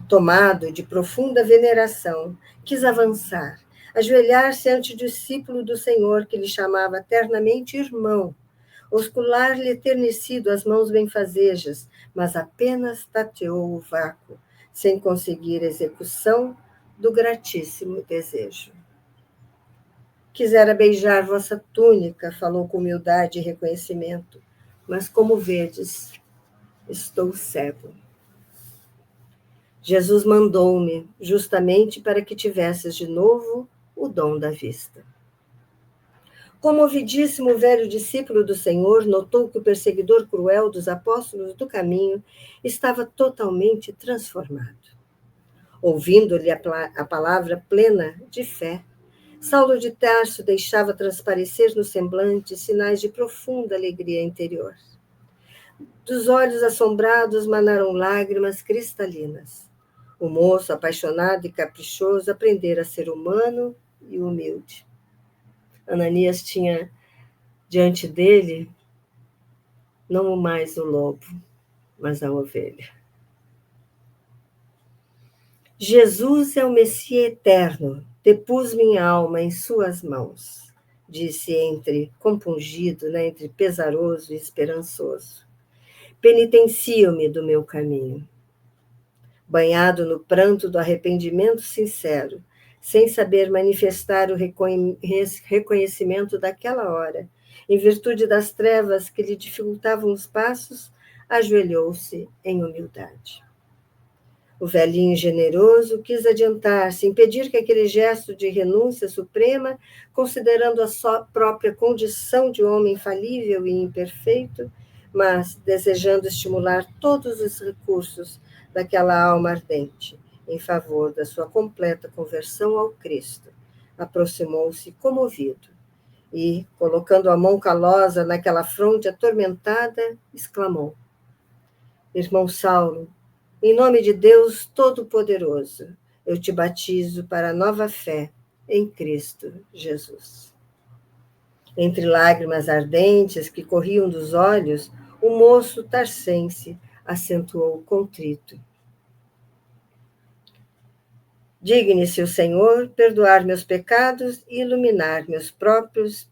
Tomado de profunda veneração, quis avançar, ajoelhar-se ante o discípulo do Senhor, que lhe chamava eternamente irmão, oscular-lhe ternecido as mãos benfazejas, mas apenas tateou o vácuo, sem conseguir execução do gratíssimo desejo. Quisera beijar vossa túnica, falou com humildade e reconhecimento, mas como vedes, estou cego. Jesus mandou-me justamente para que tivesses de novo o dom da vista. Comovidíssimo, o velho discípulo do Senhor notou que o perseguidor cruel dos apóstolos do caminho estava totalmente transformado. Ouvindo-lhe a palavra plena de fé, Saulo de Tarso deixava transparecer no semblante sinais de profunda alegria interior. Dos olhos assombrados manaram lágrimas cristalinas. O moço, apaixonado e caprichoso, aprendera a ser humano e humilde. Ananias tinha diante dele não mais o lobo, mas a ovelha. Jesus é o Messias eterno, depus minha alma em suas mãos, disse compungido, entre pesaroso e esperançoso. Penitencio-me do meu caminho. Banhado no pranto do arrependimento sincero, sem saber manifestar o reconhecimento daquela hora, em virtude das trevas que lhe dificultavam os passos, ajoelhou-se em humildade. O velhinho generoso quis adiantar-se, impedir que aquele gesto de renúncia suprema, considerando a sua própria condição de homem falível e imperfeito, mas desejando estimular todos os recursos daquela alma ardente, em favor da sua completa conversão ao Cristo, aproximou-se comovido e, colocando a mão calosa naquela fronte atormentada, exclamou: Irmão Saulo, em nome de Deus Todo-Poderoso, eu te batizo para a nova fé em Cristo Jesus. Entre lágrimas ardentes que corriam dos olhos, o moço tarcense acentuou contrito: Digne-se o Senhor perdoar meus pecados e iluminar meus próprios...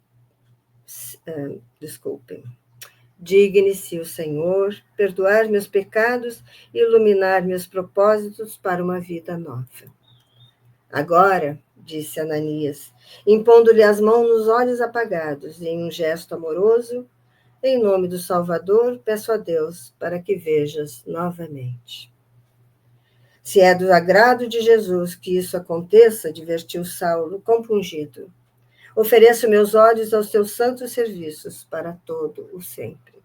Digne-se o Senhor perdoar meus pecados e iluminar meus propósitos para uma vida nova. Agora, disse Ananias, impondo-lhe as mãos nos olhos apagados, e em um gesto amoroso, em nome do Salvador, peço a Deus para que vejas novamente. Se é do agrado de Jesus que isso aconteça, advertiu Saulo, compungido, ofereço meus olhos aos teus santos serviços para todo o sempre.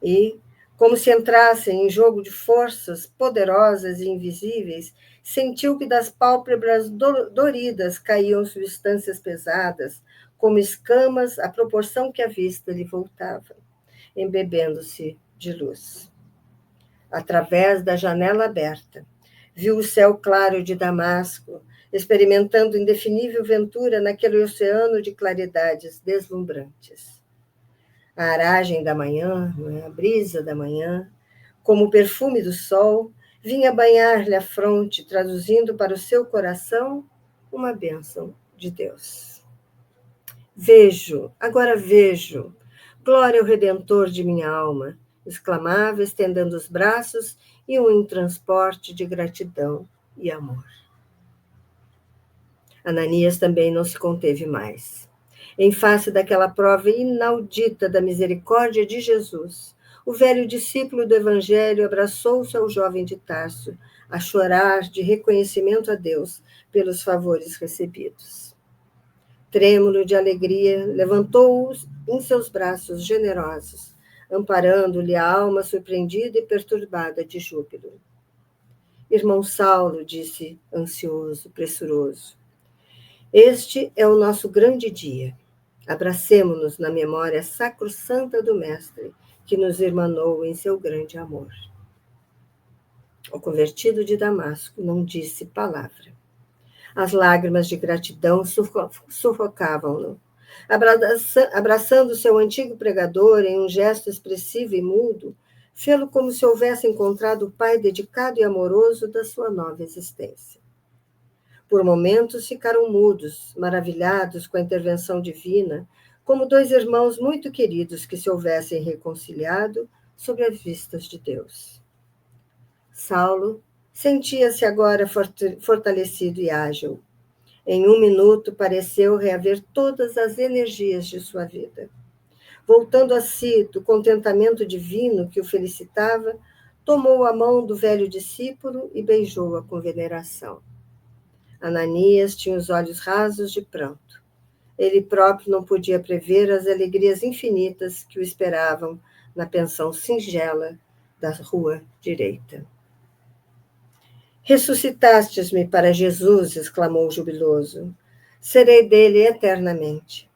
E, como se entrasse em jogo de forças poderosas e invisíveis, sentiu que das pálpebras doridas caíam substâncias pesadas, como escamas, à proporção que a vista lhe voltava, embebendo-se de luz. Através da janela aberta, viu o céu claro de Damasco, experimentando indefinível ventura naquele oceano de claridades deslumbrantes. A aragem da manhã, a brisa da manhã, como o perfume do sol, vinha banhar-lhe a fronte, traduzindo para o seu coração uma bênção de Deus. Vejo, agora vejo, glória ao Redentor de minha alma, exclamava, estendendo os braços e um transporte de gratidão e amor. Ananias também não se conteve mais. Em face daquela prova inaudita da misericórdia de Jesus, o velho discípulo do Evangelho abraçou-se ao jovem de Tarso, a chorar de reconhecimento a Deus pelos favores recebidos. Trêmulo de alegria, levantou-o em seus braços generosos, amparando-lhe a alma surpreendida e perturbada de júbilo. Irmão Saulo, disse ansioso, pressuroso, este é o nosso grande dia. Abracemo-nos na memória sacrossanta do Mestre que nos irmanou em seu grande amor. O convertido de Damasco não disse palavra. As lágrimas de gratidão sufocavam-no. Abraçando seu antigo pregador em um gesto expressivo e mudo, fê-lo como se houvesse encontrado o pai dedicado e amoroso da sua nova existência. Por momentos ficaram mudos, maravilhados com a intervenção divina, como dois irmãos muito queridos que se houvessem reconciliado sob as vistas de Deus. Saulo sentia-se agora fortalecido e ágil. Em um minuto pareceu reaver todas as energias de sua vida. Voltando a si do contentamento divino que o felicitava, tomou a mão do velho discípulo e beijou-a com veneração. Ananias tinha os olhos rasos de pranto. Ele próprio não podia prever as alegrias infinitas que o esperavam na pensão singela da rua direita. Ressuscitastes-me para Jesus, exclamou jubiloso. Serei dele eternamente.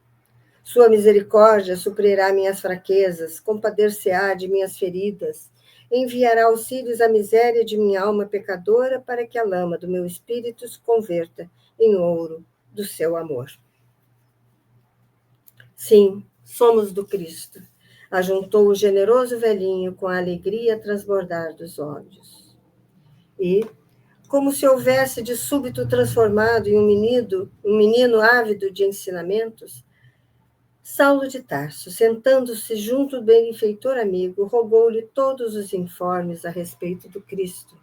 Sua misericórdia suprirá minhas fraquezas, compadecer-se-á de minhas feridas, enviará auxílios à miséria de minha alma pecadora para que a lama do meu espírito se converta em ouro do seu amor. Sim, somos do Cristo, ajuntou o generoso velhinho com a alegria a transbordar dos olhos. E, como se houvesse de súbito transformado em um menino ávido de ensinamentos, Saulo de Tarso, sentando-se junto do benfeitor amigo, rogou-lhe todos os informes a respeito do Cristo,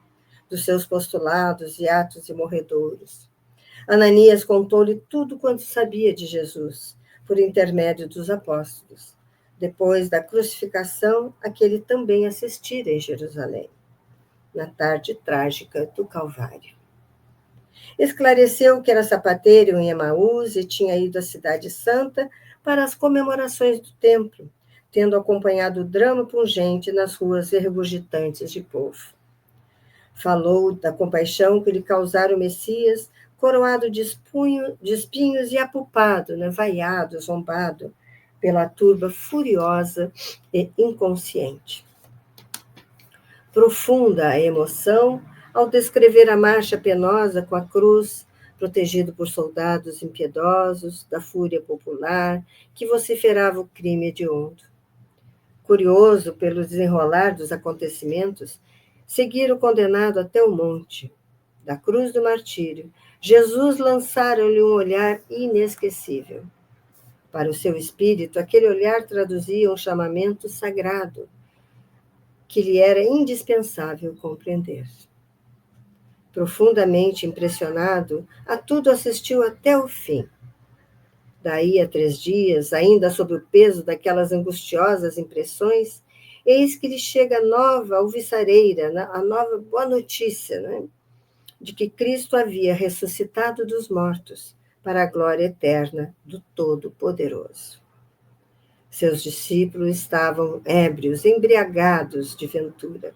dos seus postulados e atos imorredouros. Ananias contou-lhe tudo quanto sabia de Jesus, por intermédio dos apóstolos, depois da crucificação a que ele também assistira em Jerusalém, na tarde trágica do Calvário. Esclareceu que era sapateiro em Emaús e tinha ido à Cidade Santa para as comemorações do templo, tendo acompanhado o drama pungente nas ruas regurgitantes de povo. Falou da compaixão que lhe causara o Messias, coroado de espinhos e apupado, vaiado, zombado, pela turba furiosa e inconsciente. Profunda a emoção ao descrever a marcha penosa com a cruz, protegido por soldados impiedosos da fúria popular que vociferava o crime hediondo. Curioso pelo desenrolar dos acontecimentos, seguira o condenado até o monte. Da cruz do martírio, Jesus lançara-lhe um olhar inesquecível. Para o seu espírito, aquele olhar traduzia um chamamento sagrado que lhe era indispensável compreender. Profundamente impressionado, a tudo assistiu até o fim. Daí a 3 dias, ainda sob o peso daquelas angustiosas impressões, eis que lhe chega a nova alvissareira, a nova boa notícia, de que Cristo havia ressuscitado dos mortos para a glória eterna do Todo-Poderoso. Seus discípulos estavam ébrios, embriagados de ventura.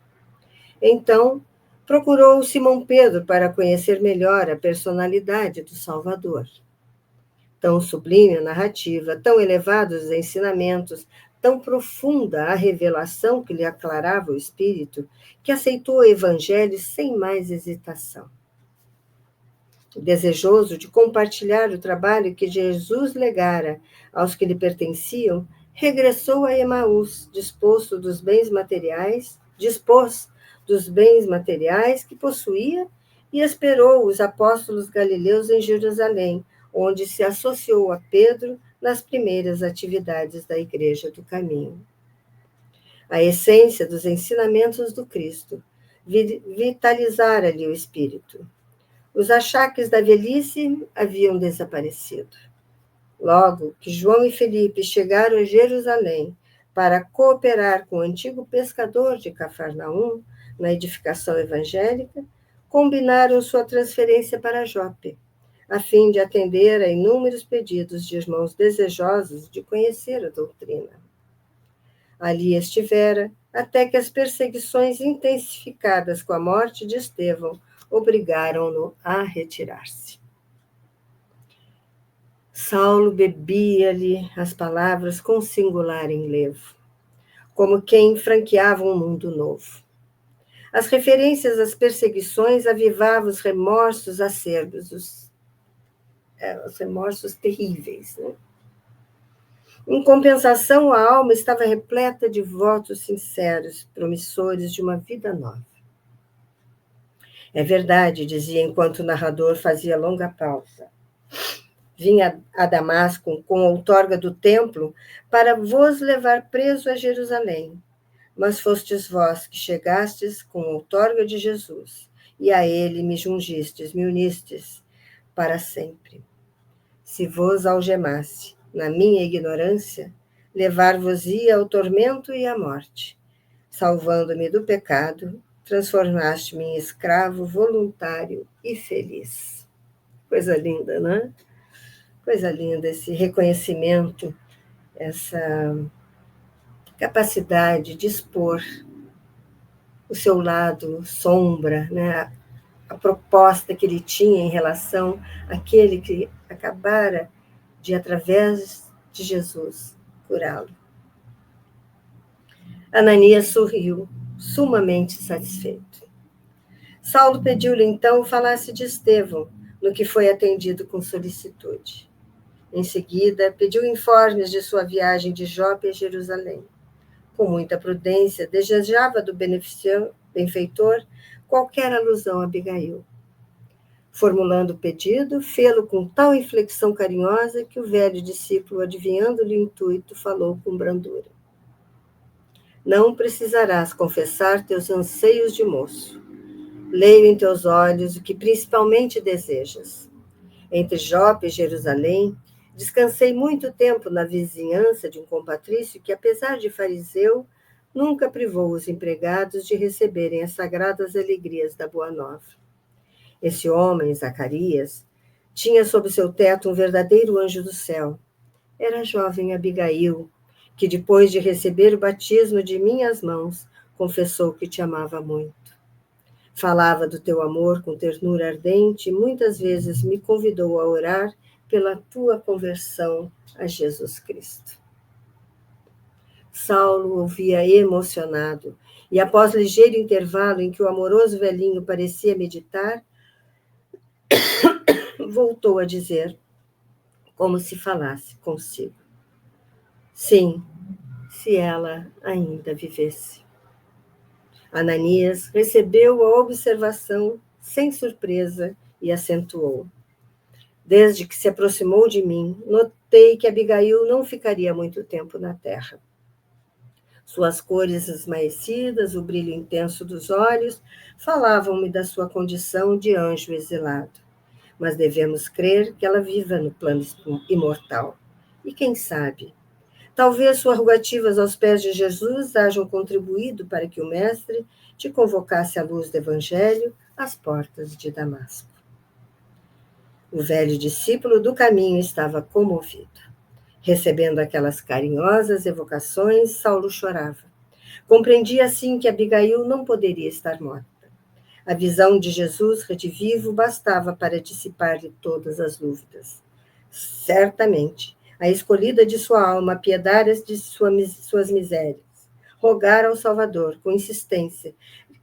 Então, procurou Simão Pedro para conhecer melhor a personalidade do Salvador. Tão sublime a narrativa, tão elevados os ensinamentos, tão profunda a revelação que lhe aclarava o espírito, que aceitou o evangelho sem mais hesitação. Desejoso de compartilhar o trabalho que Jesus legara aos que lhe pertenciam, regressou a Emaús, dispôs dos bens materiais que possuía e esperou os apóstolos galileus em Jerusalém, onde se associou a Pedro nas primeiras atividades da Igreja do Caminho. A essência dos ensinamentos do Cristo vitalizara-lhe o espírito. Os achaques da velhice haviam desaparecido. Logo que João e Felipe chegaram a Jerusalém para cooperar com o antigo pescador de Cafarnaum na edificação evangélica, combinaram sua transferência para Jope, a fim de atender a inúmeros pedidos de irmãos desejosos de conhecer a doutrina. Ali estivera até que as perseguições intensificadas com a morte de Estevão obrigaram-no a retirar-se. Saulo bebia-lhe as palavras com singular enlevo. como quem franqueava um mundo novo. As referências às perseguições avivavam os remorsos acerbos, os remorsos terríveis. Né? Em compensação, a alma estava repleta de votos sinceros, promissores de uma vida nova. É verdade, dizia enquanto o narrador fazia longa pausa. Vim a Damasco com a outorga do templo para vos levar preso a Jerusalém. Mas fostes vós que chegastes com a outorga de Jesus, e a ele me jungistes, me unistes para sempre. Se vos algemasse, na minha ignorância, levar-vos-ia ao tormento e à morte. Salvando-me do pecado, transformaste-me em escravo voluntário e feliz. Coisa linda, né? Coisa linda esse reconhecimento, essa capacidade de expor o seu lado sombra, né? A proposta que ele tinha em relação àquele que acabara de, através de Jesus, curá-lo. Ananias sorriu, sumamente satisfeito. Saulo pediu-lhe então falasse de Estevão, no que foi atendido com solicitude. Em seguida, pediu informes de sua viagem de Jope a Jerusalém. Com muita prudência, desejava do benfeitor qualquer alusão a Abigail. Formulando o pedido, fê-lo com tal inflexão carinhosa que o velho discípulo, adivinhando-lhe o intuito, falou com brandura. Não precisarás confessar teus anseios de moço. Leio em teus olhos o que principalmente desejas. Entre Jope e Jerusalém, descansei muito tempo na vizinhança de um compatrício que, apesar de fariseu, nunca privou os empregados de receberem as sagradas alegrias da Boa Nova. Esse homem, Zacarias, tinha sob seu teto um verdadeiro anjo do céu. Era a jovem Abigail, que depois de receber o batismo de minhas mãos, confessou que te amava muito. Falava do teu amor com ternura ardente e muitas vezes me convidou a orar pela tua conversão a Jesus Cristo. Saulo ouvia emocionado e, após ligeiro intervalo em que o amoroso velhinho parecia meditar, voltou a dizer, como se falasse consigo. Sim, se ela ainda vivesse. Ananias recebeu a observação sem surpresa e acentuou. Desde que se aproximou de mim, notei que Abigail não ficaria muito tempo na terra. Suas cores esmaecidas, o brilho intenso dos olhos, falavam-me da sua condição de anjo exilado. Mas devemos crer que ela viva no plano imortal. E quem sabe, talvez suas rogativas aos pés de Jesus hajam contribuído para que o Mestre te convocasse à luz do Evangelho às portas de Damasco. O velho discípulo do caminho estava comovido. Recebendo aquelas carinhosas evocações, Saulo chorava. Compreendia assim que Abigail não poderia estar morta. A visão de Jesus redivivo bastava para dissipar-lhe todas as dúvidas. Certamente, a escolhida de sua alma apiedara de suas misérias. Rogar ao Salvador, com insistência,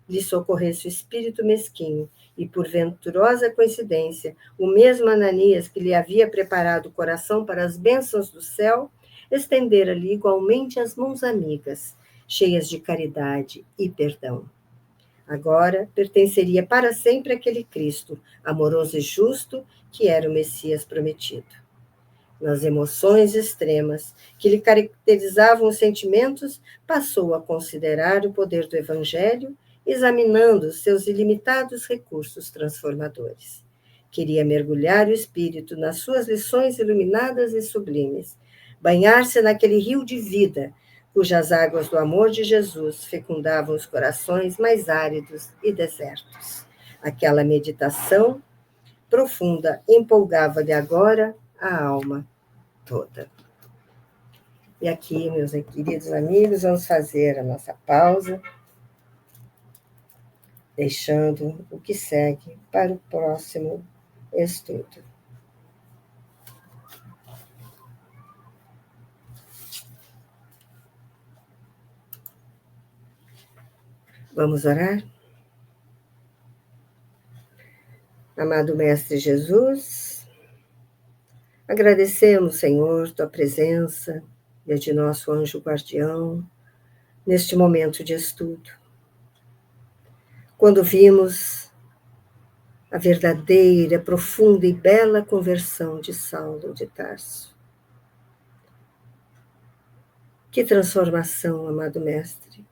lhe socorresse o espírito mesquinho, e, por venturosa coincidência, o mesmo Ananias que lhe havia preparado o coração para as bênçãos do céu, estendera-lhe igualmente as mãos amigas, cheias de caridade e perdão. Agora pertenceria para sempre àquele Cristo, amoroso e justo, que era o Messias prometido. Nas emoções extremas que lhe caracterizavam os sentimentos, passou a considerar o poder do Evangelho, examinando seus ilimitados recursos transformadores. Queria mergulhar o espírito nas suas lições iluminadas e sublimes, banhar-se naquele rio de vida, cujas águas do amor de Jesus fecundavam os corações mais áridos e desertos. Aquela meditação profunda empolgava-lhe agora a alma toda. E aqui, meus queridos amigos, vamos fazer a nossa pausa, deixando o que segue para o próximo estudo. Vamos orar? Amado Mestre Jesus, agradecemos, Senhor, tua presença e a de nosso anjo guardião neste momento de estudo. Quando vimos a verdadeira, profunda e bela conversão de Saulo de Tarso. Que transformação, amado Mestre.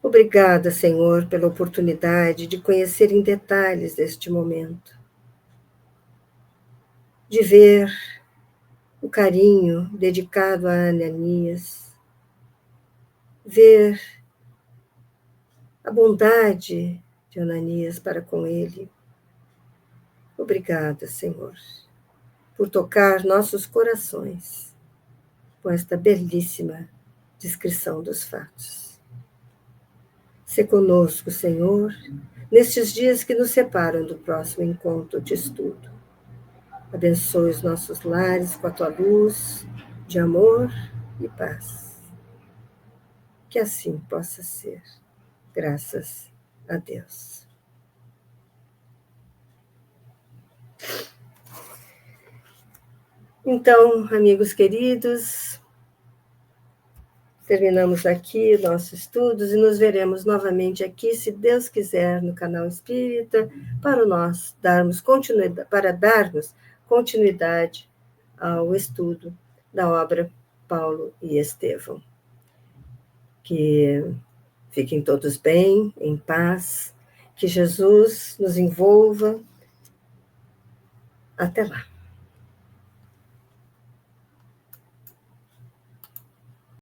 Obrigada, Senhor, pela oportunidade de conhecer em detalhes este momento, de ver o carinho dedicado a Ananias, ver a bondade de Ananias para com ele. Obrigada, Senhor, por tocar nossos corações com esta belíssima descrição dos fatos. Se conosco, Senhor, nestes dias que nos separam do próximo encontro de estudo. Abençoe os nossos lares com a tua luz de amor e paz. Que assim possa ser. Graças a Deus. Então, amigos queridos, terminamos aqui nossos estudos e nos veremos novamente aqui, se Deus quiser, no canal Espírita, para darmos continuidade ao estudo da obra Paulo e Estevão. Que fiquem todos bem, em paz, que Jesus nos envolva. Até lá.